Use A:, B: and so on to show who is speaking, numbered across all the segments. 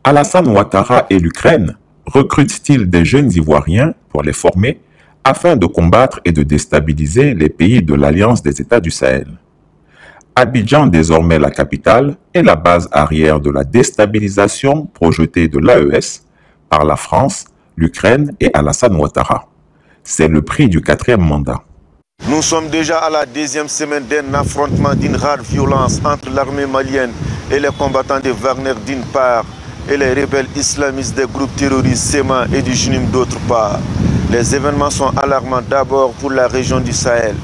A: Alassane Ouattara et l'Ukraine recrutent-ils des jeunes Ivoiriens pour les former afin de combattre et de déstabiliser les pays de l'Alliance des États du Sahel? Abidjan, désormais la capitale, est la base arrière de la déstabilisation projetée de l'AES par la France, l'Ukraine et Alassane Ouattara. C'est le prix du 4e mandat.
B: Nous sommes déjà à la 2e semaine d'un affrontement d'une rare violence entre l'armée malienne et les combattants de Wagner d'une part et les rebelles islamistes des groupes terroristes SEMA et du JNIM d'autre part. Les événements sont alarmants d'abord pour la région du Sahel.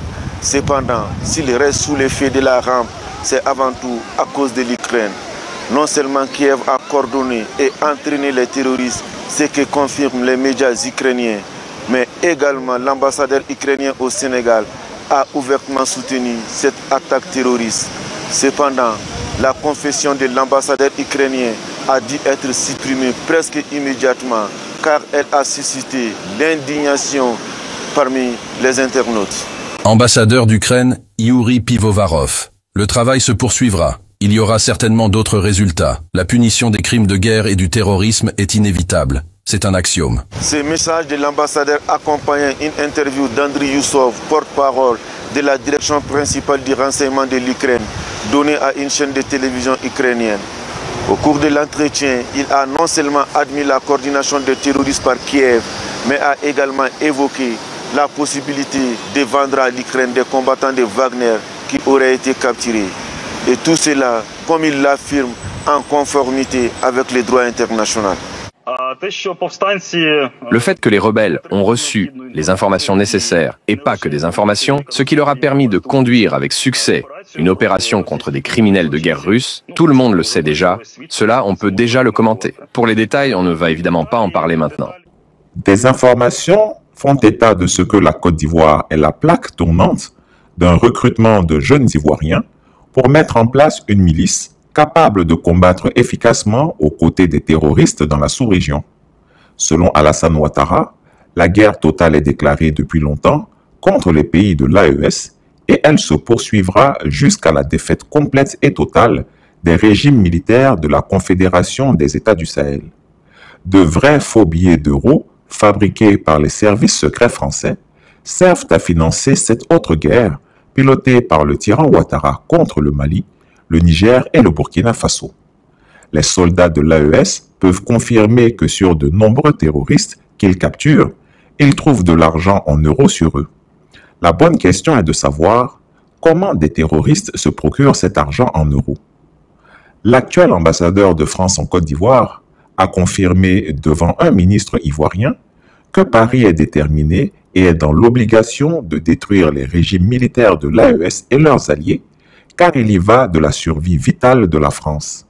B: Cependant, s'il reste sous l'effet de la rampe, c'est avant tout à cause de l'Ukraine. Non seulement Kiev a coordonné et entraîné les terroristes, ce que confirment les médias ukrainiens, mais également l'ambassadeur ukrainien au Sénégal a ouvertement soutenu cette attaque terroriste. Cependant, la confession de l'ambassadeur ukrainien a dû être supprimée presque immédiatement car elle a suscité l'indignation parmi les internautes.
C: Ambassadeur d'Ukraine, Yuri Pivovarov. Le travail se poursuivra. Il y aura certainement d'autres résultats. La punition des crimes de guerre et du terrorisme est inévitable. C'est un axiome.
B: Ce message de l'ambassadeur accompagne une interview d'Andriy Youssov, porte-parole de la direction principale du renseignement de l'Ukraine, donnée à une chaîne de télévision ukrainienne. Au cours de l'entretien, il a non seulement admis la coordination des terroristes par Kiev, mais a également évoqué la possibilité de vendre à l'Ukraine des combattants de Wagner qui auraient été capturés. Et tout cela, comme il l'affirme, en conformité avec les droits internationaux.
D: Le fait que les rebelles ont reçu les informations nécessaires, et pas que des informations, ce qui leur a permis de conduire avec succès une opération contre des criminels de guerre russes, tout le monde le sait déjà, cela on peut déjà le commenter. Pour les détails, on ne va évidemment pas en parler maintenant.
A: Des informations font état de ce que la Côte d'Ivoire est la plaque tournante d'un recrutement de jeunes Ivoiriens pour mettre en place une milice capable de combattre efficacement aux côtés des terroristes dans la sous-région. Selon Alassane Ouattara, la guerre totale est déclarée depuis longtemps contre les pays de l'AES et elle se poursuivra jusqu'à la défaite complète et totale des régimes militaires de la Confédération des États du Sahel. De vrais faux billets d'euros fabriqués par les services secrets français servent à financer cette autre guerre pilotée par le tyran Ouattara contre le Mali, le Niger et le Burkina Faso. Les soldats de l'AES peuvent confirmer que sur de nombreux terroristes qu'ils capturent, ils trouvent de l'argent en euros sur eux. La bonne question est de savoir comment des terroristes se procurent cet argent en euros. L'actuel ambassadeur de France en Côte d'Ivoire a confirmé devant un ministre ivoirien que Paris est déterminé et est dans l'obligation de détruire les régimes militaires de l'AES et leurs alliés, car il y va de la survie vitale de la France.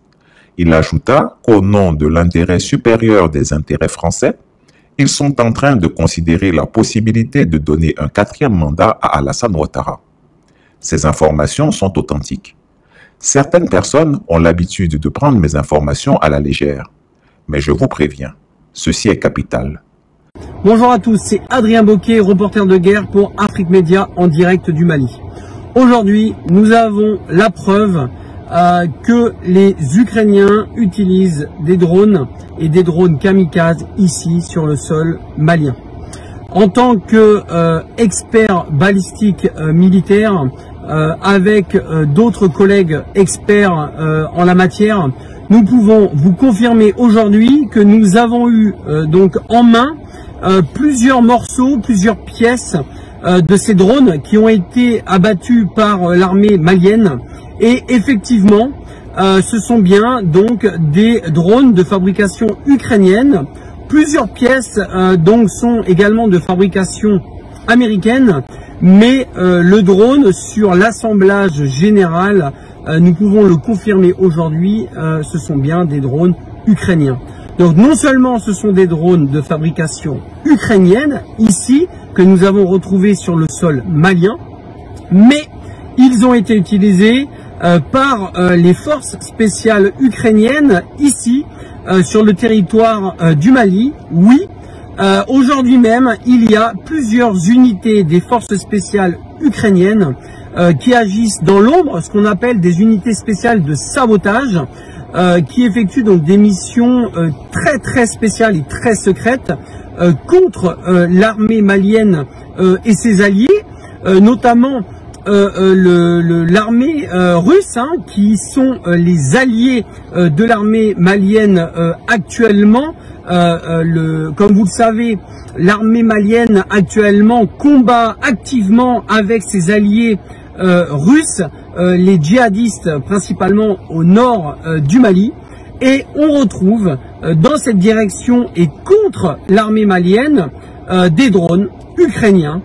A: Il ajouta qu'au nom de l'intérêt supérieur des intérêts français, ils sont en train de considérer la possibilité de donner un 4e mandat à Alassane Ouattara. Ces informations sont authentiques. Certaines personnes ont l'habitude de prendre mes informations à la légère. Mais je vous préviens, ceci est capital.
E: Bonjour à tous, c'est Adrien Bocquet, reporter de guerre pour Afrique Média en direct du Mali. Aujourd'hui, nous avons la preuve que les Ukrainiens utilisent des drones et des drones kamikazes ici sur le sol malien. En tant qu'expert balistique militaire, avec d'autres collègues experts en la matière, nous pouvons vous confirmer aujourd'hui que nous avons eu donc en main plusieurs morceaux, plusieurs pièces de ces drones qui ont été abattus par l'armée malienne. Et effectivement, ce sont bien donc des drones de fabrication ukrainienne. Plusieurs pièces donc sont également de fabrication américaine, mais le drone sur l'assemblage général, nous pouvons le confirmer aujourd'hui, ce sont bien des drones ukrainiens. Donc non seulement ce sont des drones de fabrication ukrainienne ici que nous avons retrouvés sur le sol malien, mais ils ont été utilisés par les forces spéciales ukrainiennes ici sur le territoire du Mali. Oui, aujourd'hui même, il y a plusieurs unités des forces spéciales ukrainiennes qui agissent dans l'ombre, ce qu'on appelle des unités spéciales de sabotage, qui effectuent donc des missions très spéciales et très secrètes contre l'armée malienne et ses alliés, notamment l'armée russe, hein, qui sont les alliés de l'armée malienne actuellement. Comme vous le savez, l'armée malienne actuellement combat activement avec ses alliés russes, les djihadistes principalement au nord du Mali. Et on retrouve dans cette direction et contre l'armée malienne des drones ukrainiens.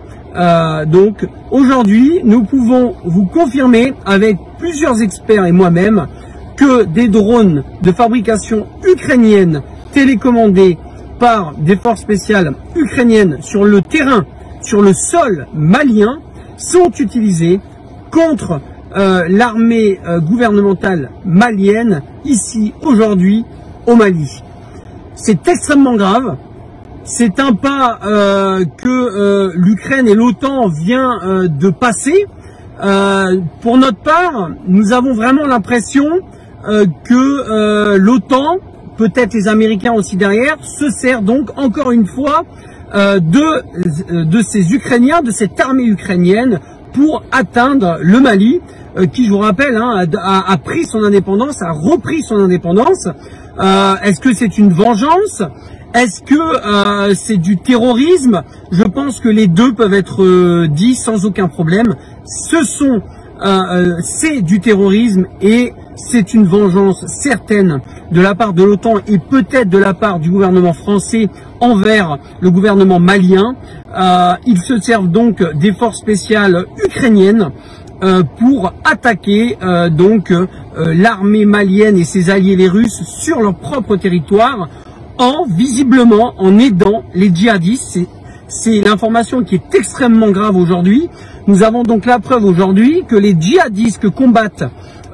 E: Donc aujourd'hui, nous pouvons vous confirmer avec plusieurs experts et moi-même que des drones de fabrication ukrainienne télécommandés par des forces spéciales ukrainiennes sur le terrain, sur le sol malien, sont utilisés contre l'armée gouvernementale malienne ici aujourd'hui au Mali. C'est extrêmement grave. C'est un pas que l'Ukraine et l'OTAN vient de passer. Pour notre part, nous avons vraiment l'impression que l'OTAN, peut-être les Américains aussi derrière, se sert donc encore une fois de ces Ukrainiens, de cette armée ukrainienne pour atteindre le Mali, qui, je vous rappelle, hein, a pris son indépendance, a repris son indépendance. Est-ce que c'est une vengeance ? Est-ce que c'est du terrorisme? Je pense que les deux peuvent être dits sans aucun problème. C'est du terrorisme et c'est une vengeance certaine de la part de l'OTAN et peut-être de la part du gouvernement français envers le gouvernement malien. Ils se servent donc des forces spéciales ukrainiennes pour attaquer l'armée malienne et ses alliés les Russes sur leur propre territoire, visiblement en aidant les djihadistes. C'est l'information qui est extrêmement grave aujourd'hui. Nous avons donc la preuve aujourd'hui que les djihadistes que combattent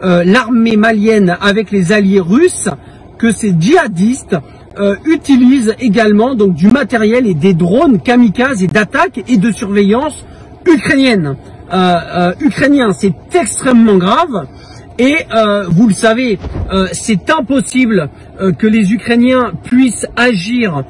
E: l'armée malienne avec les alliés russes, que ces djihadistes utilisent également donc du matériel et des drones kamikazes et d'attaque et de surveillance ukrainiens. C'est extrêmement grave. Et vous le savez, c'est impossible que les Ukrainiens puissent agir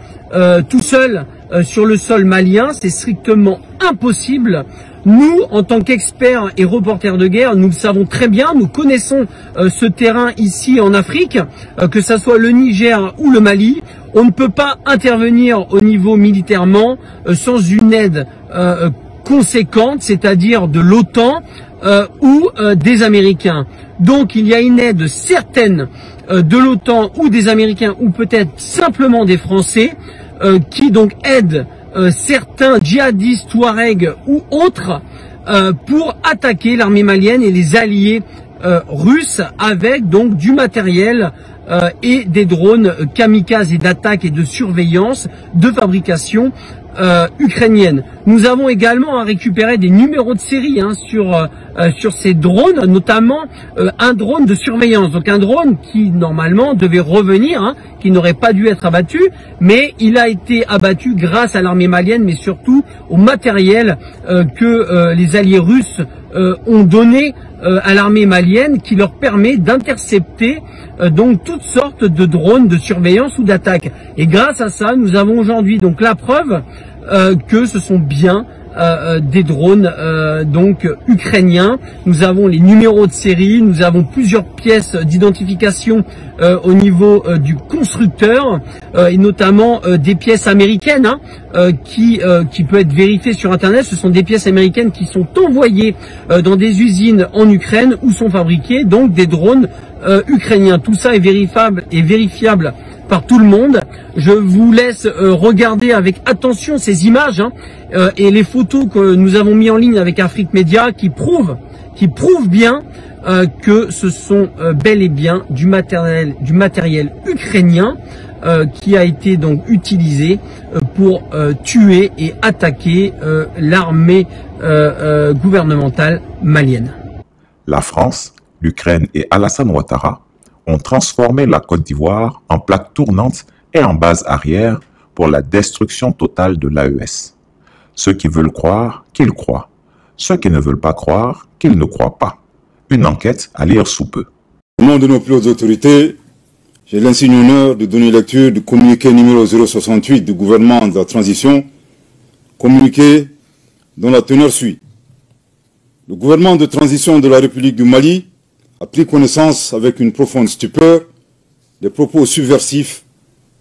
E: tout seuls sur le sol malien. C'est strictement impossible. Nous, en tant qu'experts et reporters de guerre, nous le savons très bien. Nous connaissons ce terrain ici en Afrique, que ce soit le Niger ou le Mali. On ne peut pas intervenir au niveau militairement sans une aide conséquente, c'est-à-dire de l'OTAN ou des Américains. Donc il y a une aide certaine de l'OTAN ou des Américains ou peut-être simplement des Français qui donc aident certains djihadistes touaregs ou autres pour attaquer l'armée malienne et les alliés russes avec donc du matériel et des drones kamikazes et d'attaque et de surveillance de fabrication ukrainienne. Nous avons également récupéré des numéros de série sur ces drones, notamment un drone de surveillance, donc un drone qui normalement devait revenir, qui n'aurait pas dû être abattu, mais il a été abattu grâce à l'armée malienne, mais surtout au matériel que les alliés russes ont donné à l'armée malienne, qui leur permet d'intercepter donc toutes sortes de drones de surveillance ou d'attaque. Et grâce à ça, nous avons aujourd'hui donc la preuve que ce sont bien des drones donc ukrainiens. Nous avons les numéros de série, nous avons plusieurs pièces d'identification au niveau du constructeur et notamment des pièces américaines qui peut être vérifiées sur internet. Ce sont des pièces américaines qui sont envoyées dans des usines en Ukraine où sont fabriqués donc des drones ukrainiens. Tout ça est vérifiable par tout le monde. Je vous laisse regarder avec attention ces images et les photos que nous avons mis en ligne avec Afrique Média qui prouvent bien que ce sont bel et bien du matériel ukrainien qui a été donc utilisé pour tuer et attaquer l'armée gouvernementale malienne.
A: La France, l'Ukraine et Alassane Ouattara ont transformé la Côte d'Ivoire en plaque tournante et en base arrière pour la destruction totale de l'AES. Ceux qui veulent croire, qu'ils croient. Ceux qui ne veulent pas croire, qu'ils ne croient pas. Une enquête à lire sous peu.
F: Au nom de nos plus hautes autorités, J'ai l'insigne honneur de donner lecture du communiqué numéro 068 du gouvernement de la transition, communiqué dont la teneur suit. Le gouvernement de transition de la République du Mali a pris connaissance avec une profonde stupeur des propos subversifs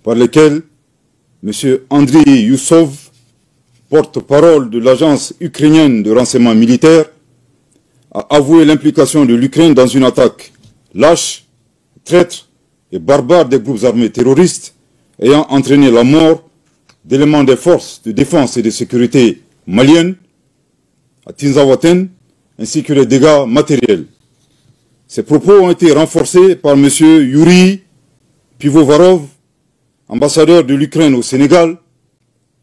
F: par lesquels M. Andriy Youssov, porte-parole de l'agence ukrainienne de renseignement militaire, a avoué l'implication de l'Ukraine dans une attaque lâche, traître et barbare des groupes armés terroristes ayant entraîné la mort d'éléments des forces de défense et de sécurité maliennes à Tinzawaten, ainsi que les dégâts matériels. Ces propos ont été renforcés par M. Yuri Pivovarov, ambassadeur de l'Ukraine au Sénégal,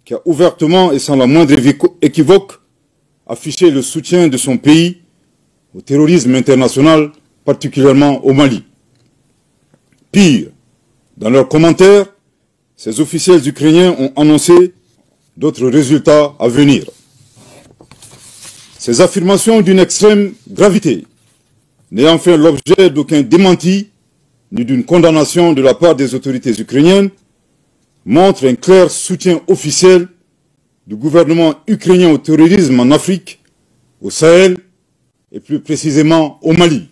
F: qui a ouvertement et sans la moindre équivoque affiché le soutien de son pays au terrorisme international, particulièrement au Mali. Pire, dans leurs commentaires, ces officiels ukrainiens ont annoncé d'autres résultats à venir. Ces affirmations d'une extrême gravité, n'ayant fait l'objet d'aucun démenti ni d'une condamnation de la part des autorités ukrainiennes, montrent un clair soutien officiel du gouvernement ukrainien au terrorisme en Afrique, au Sahel et plus précisément au Mali.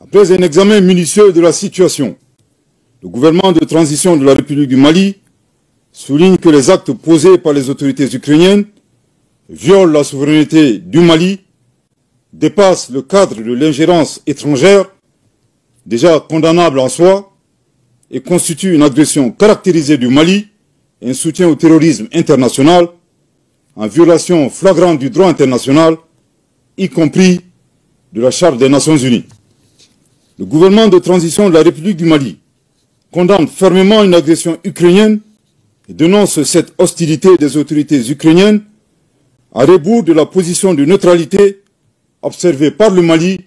F: Après un examen minutieux de la situation, le gouvernement de transition de la République du Mali souligne que les actes posés par les autorités ukrainiennes violent la souveraineté du Mali, dépassent le cadre de l'ingérence étrangère, déjà condamnable en soi, et constituent une agression caractérisée du Mali et un soutien au terrorisme international, en violation flagrante du droit international, y compris de la Charte des Nations Unies. Le gouvernement de transition de la République du Mali condamne fermement une agression ukrainienne et dénonce cette hostilité des autorités ukrainiennes à rebours de la position de neutralité observée par le Mali,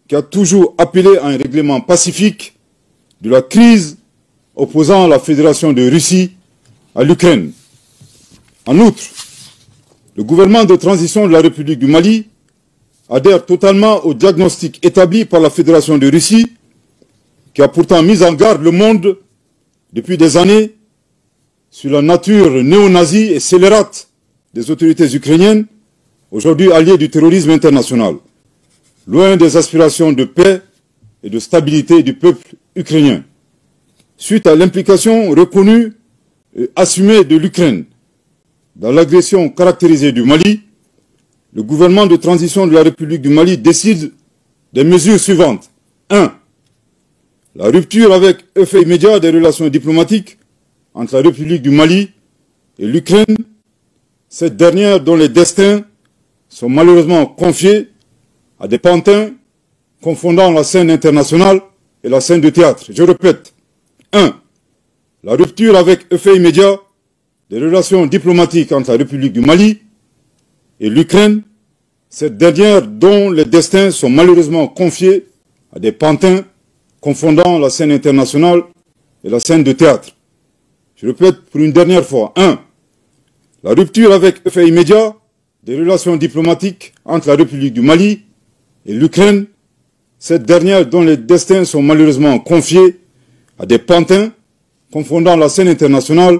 F: qui a toujours appelé à un règlement pacifique de la crise opposant la Fédération de Russie à l'Ukraine. En outre, le gouvernement de transition de la République du Mali adhère totalement au diagnostic établi par la Fédération de Russie, qui a pourtant mis en garde le monde depuis des années sur la nature néo-nazie et scélérate des autorités ukrainiennes, aujourd'hui alliées du terrorisme international, loin des aspirations de paix et de stabilité du peuple ukrainien. Suite à l'implication reconnue et assumée de l'Ukraine dans l'agression caractérisée du Mali, le gouvernement de transition de la République du Mali décide des mesures suivantes. 1. La rupture avec effet immédiat des relations diplomatiques entre la République du Mali et l'Ukraine, cette dernière dont les destins sont malheureusement confiés à des pantins confondant la scène internationale et la scène de théâtre. Je répète. 1. La rupture avec effet immédiat des relations diplomatiques entre la République du Mali et l'Ukraine, cette dernière dont les destins sont malheureusement confiés à des pantins confondant la scène internationale et la scène de théâtre. Je répète pour une dernière fois. 1. La rupture avec effet immédiat des relations diplomatiques entre la République du Mali et l'Ukraine, cette dernière dont les destins sont malheureusement confiés à des pantins confondant la scène internationale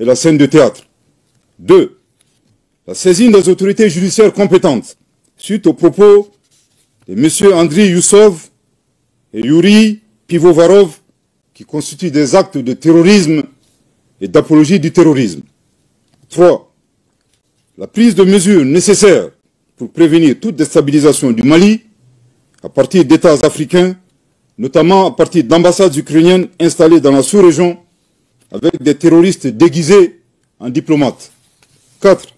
F: et la scène de théâtre. 2. La saisine des autorités judiciaires compétentes suite aux propos de M. Andriy Youssov et Yuri Pivovarov qui constituent des actes de terrorisme et d'apologie du terrorisme. 3. La prise de mesures nécessaires pour prévenir toute déstabilisation du Mali à partir d'États africains, notamment à partir d'ambassades ukrainiennes installées dans la sous-région avec des terroristes déguisés en diplomates. 4.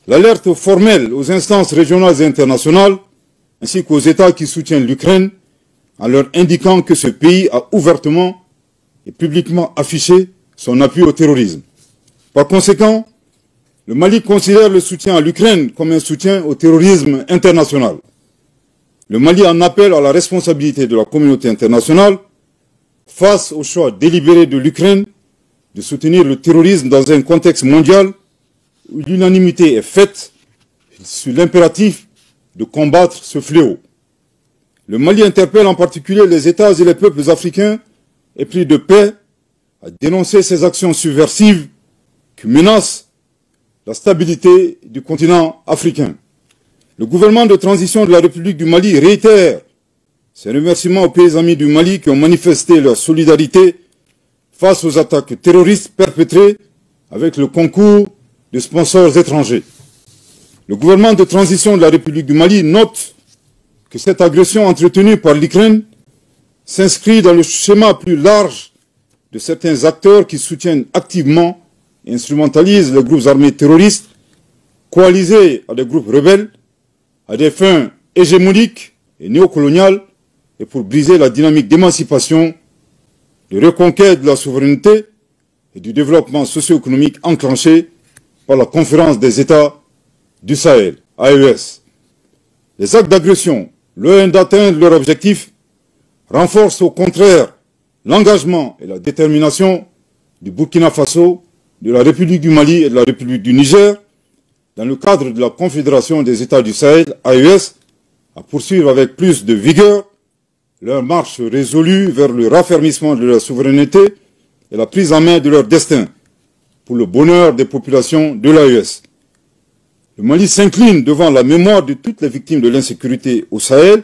F: L'alerte formelle aux instances régionales et internationales, ainsi qu'aux États qui soutiennent l'Ukraine, en leur indiquant que ce pays a ouvertement et publiquement affiché son appui au terrorisme. Par conséquent, le Mali considère le soutien à l'Ukraine comme un soutien au terrorisme international. Le Mali en appelle à la responsabilité de la communauté internationale face au choix délibéré de l'Ukraine de soutenir le terrorisme dans un contexte mondial où l'unanimité est faite sur l'impératif de combattre ce fléau. Le Mali interpelle en particulier les États et les peuples africains et pris de paix à dénoncer ces actions subversives qui menacent la stabilité du continent africain. Le gouvernement de transition de la République du Mali réitère ses remerciements aux pays amis du Mali qui ont manifesté leur solidarité face aux attaques terroristes perpétrées avec le concours de sponsors étrangers. Le gouvernement de transition de la République du Mali note que cette agression entretenue par l'Ukraine s'inscrit dans le schéma plus large de certains acteurs qui soutiennent activement et instrumentalisent les groupes armés terroristes, coalisés à des groupes rebelles, à des fins hégémoniques et néocoloniales, et pour briser la dynamique d'émancipation, de reconquête de la souveraineté et du développement socio-économique enclenché par la Conférence des États du Sahel, AES. Les actes d'agression, loin d'atteindre leur objectif, renforcent au contraire l'engagement et la détermination du Burkina Faso, de la République du Mali et de la République du Niger, dans le cadre de la Confédération des États du Sahel, AES, à poursuivre avec plus de vigueur leur marche résolue vers le raffermissement de leur souveraineté et la prise en main de leur destin, pour le bonheur des populations de l'AES. Le Mali s'incline devant la mémoire de toutes les victimes de l'insécurité au Sahel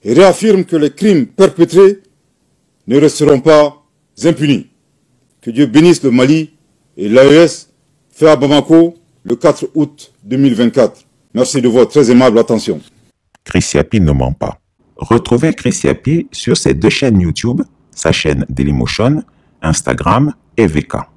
F: et réaffirme que les crimes perpétrés ne resteront pas impunis. Que Dieu bénisse le Mali et l'AES, fait à Bamako le 4 août 2024. Merci de votre très aimable attention.
A: Chris Yapi ne ment pas. Retrouvez Chris Yapi sur ses deux chaînes YouTube, sa chaîne Dailymotion, Instagram et VK.